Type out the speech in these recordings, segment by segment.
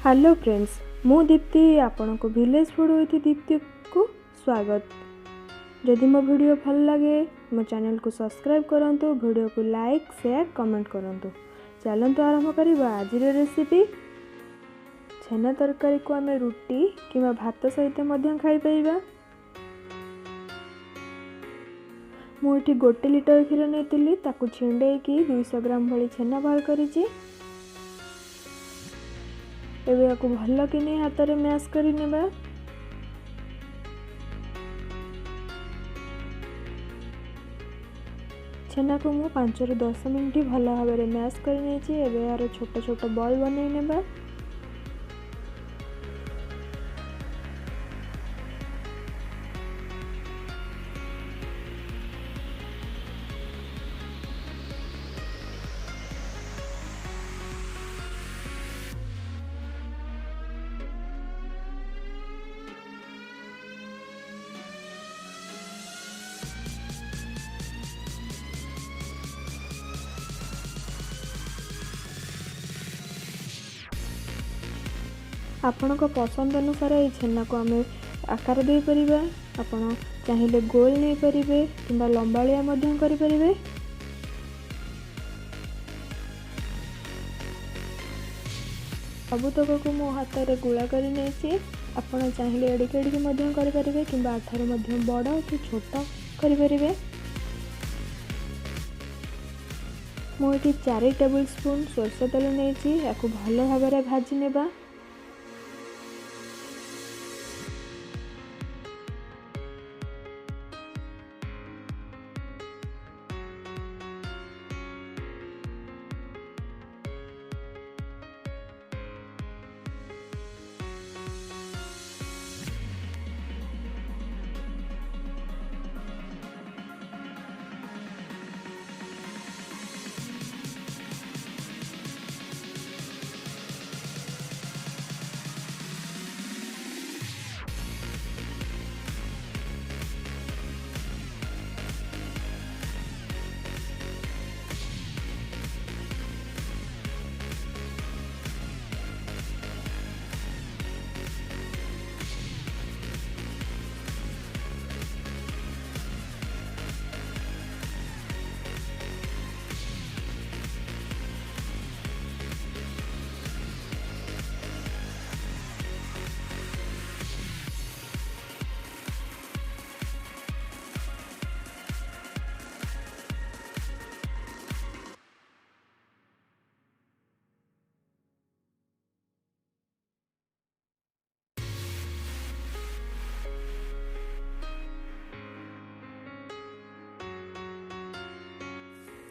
Hello friends, मु दीप्ति आपण को विलेज फूड विथ दीप्ति को स्वागत। जदि मो वीडियो भल लगे मो चैनल को सब्सक्राइब करंतु, वीडियो को लाइक शेयर कमेंट करंतु। चलंतु आरंभ करबा आज रेसिपी। छेना तरकारी को आमे रुटी किबा भात सहित मध्य खाई परिबा। मु एठी 1 लीटर क्षीर नेतिली, ताकू छिंडे की 200 ग्राम भली छेना बाहर करिछि। एबे याकू भल किनी हाथ रे मैश करि नेबा। छेना को मु 5 ରୁ 10 मिनिट भल भाव में मैश कर नेछि। एबे यार छोट छोट बॉल बनै नेबा। आपण को पसंद अनुसार ये छेना को आमे आकार दे परिबा। आपण चाहिले गोल नहीं परिबे किंबा लंबालिया मध्यम करि परिबे। सबुतक को मो हाथ रे गुळा करि नेछि। आपण चाहिले एडिक एडिक मध्यम करि परिबे किंबा आठार मध्यम बड़ कि छोट करि परिबे। मो एठी 4 टेबल स्पून सोरष तेल नेछि। याकू भल भाव में भाजी नेबा।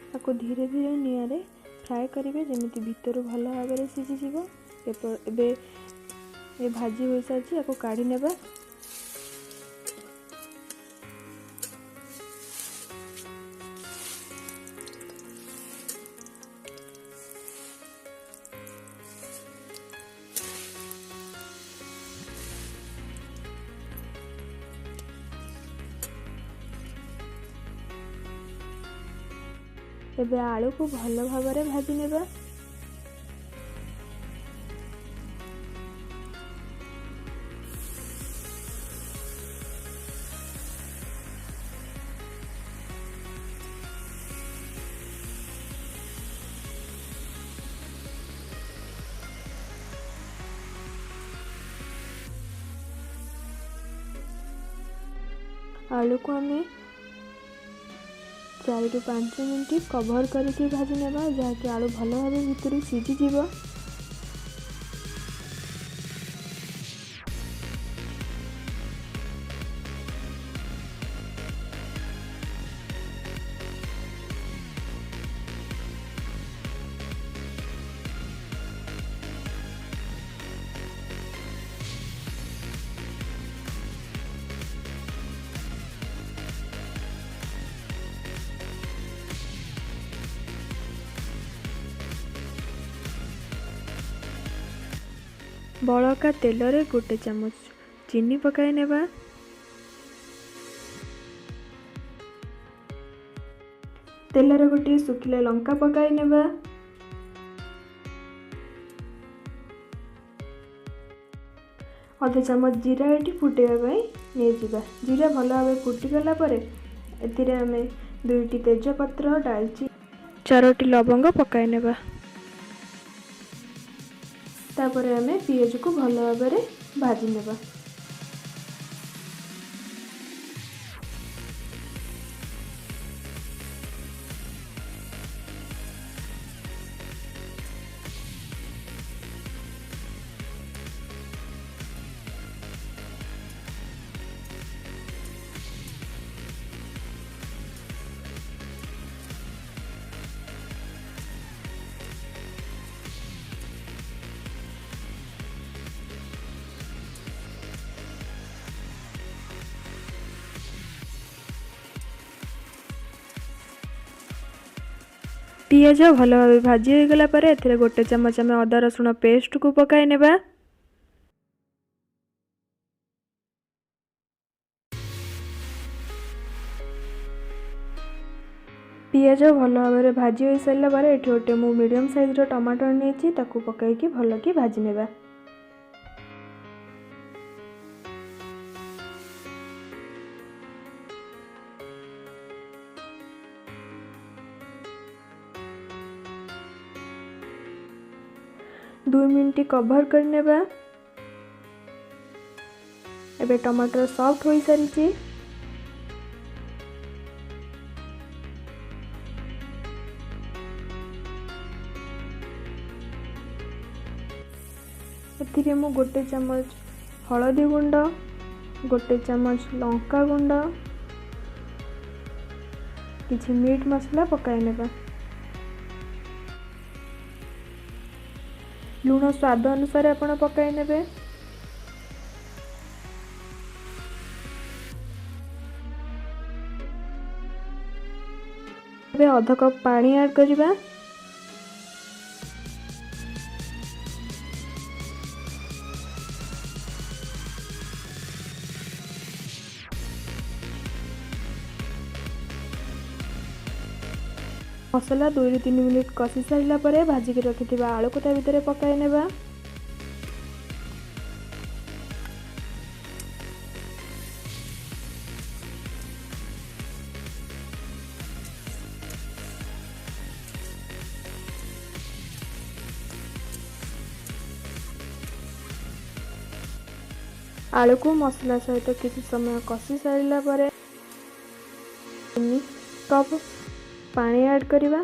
ताको धीरे धीरे निआरे फ्राए करेंगे, जमीती भीतर भल भाव में सीझीज। एबे ये भाजी हो सारी या काढ़ी नेबा। एबे आलू को भल भाव में भाजी नेबा। आलू को हमें 4 ରୁ 5 मिनिट कवर करके भाजी नेबा, जहाँकि आलू भल भाव भीतर सीझीज। बड़का तेल रे 1 चामच चीनी पकाई नेबा। तेल रे गोटे सुखिला लंका पकाई नेबा। अधे चामच जीरा ये फुटेबा नहीं जीरा भल भाव फुटीगला एथिरे आमे 2टी तेजपत्र डालची 4टी लवंग पकाई नेबा। तापर आमे पियाज को भल भाव भाजी नेबा। पियाज भल भाव भाजी हो गला पर एथिरे 1 चमच आम अदा रसुण पेस्ट को पकाई नेबा। पियाज भल भाव भाजी हो सारा पर ये गोटे मु मीडियम साइज टमाटर नहीं ताकू पकईकी भल कि भाजी नेबा। दो मिनट कवर कर नेबा। एबे टमाटर सॉफ्ट हो सारी। एथिरे मु 1 चमच हलदी गुंड 1 चमच लंका गुंड किछि मीट मसला पकाई नेबा। लुण स्वाद अनुसार आपण पकाई नेबे। एबे आधा कप पानी ऐड करिबा। मसला 2 ରୁ 3 मिनिट कषि सारा पर भाजिक रखि आलू को भितर पकाई नेबा। आलू को मसला सहित किसी समय कषि सारा पर 3 कप पानी ऐड करिबा।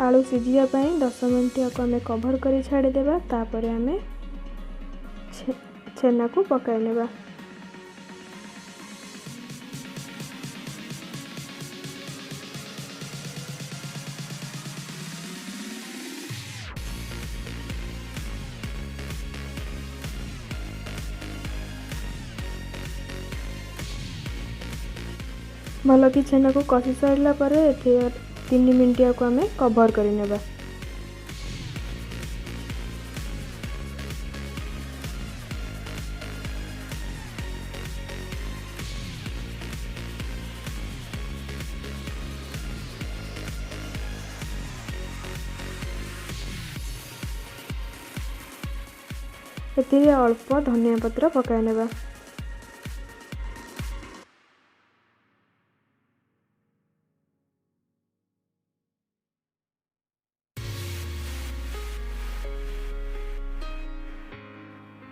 आलू सिझिया 10 मिनट को आमे कवर करी छाड़ी देबा। तापर आमे छेना को पकाई नेबा। भल कि छेना को कषि सारा पर 3 मिनट को आमे कवर कर नेबा। एथिरे अल्प धनिया पत्र पकाई नेबा।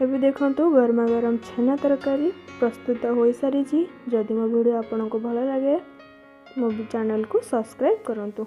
एबे देखंतु गरमा गरम छेना तरकारी प्रस्तुत हो सारी। जदि मो वीडियो आपन को भल लगे मो चैनल को सब्सक्राइब करंतु।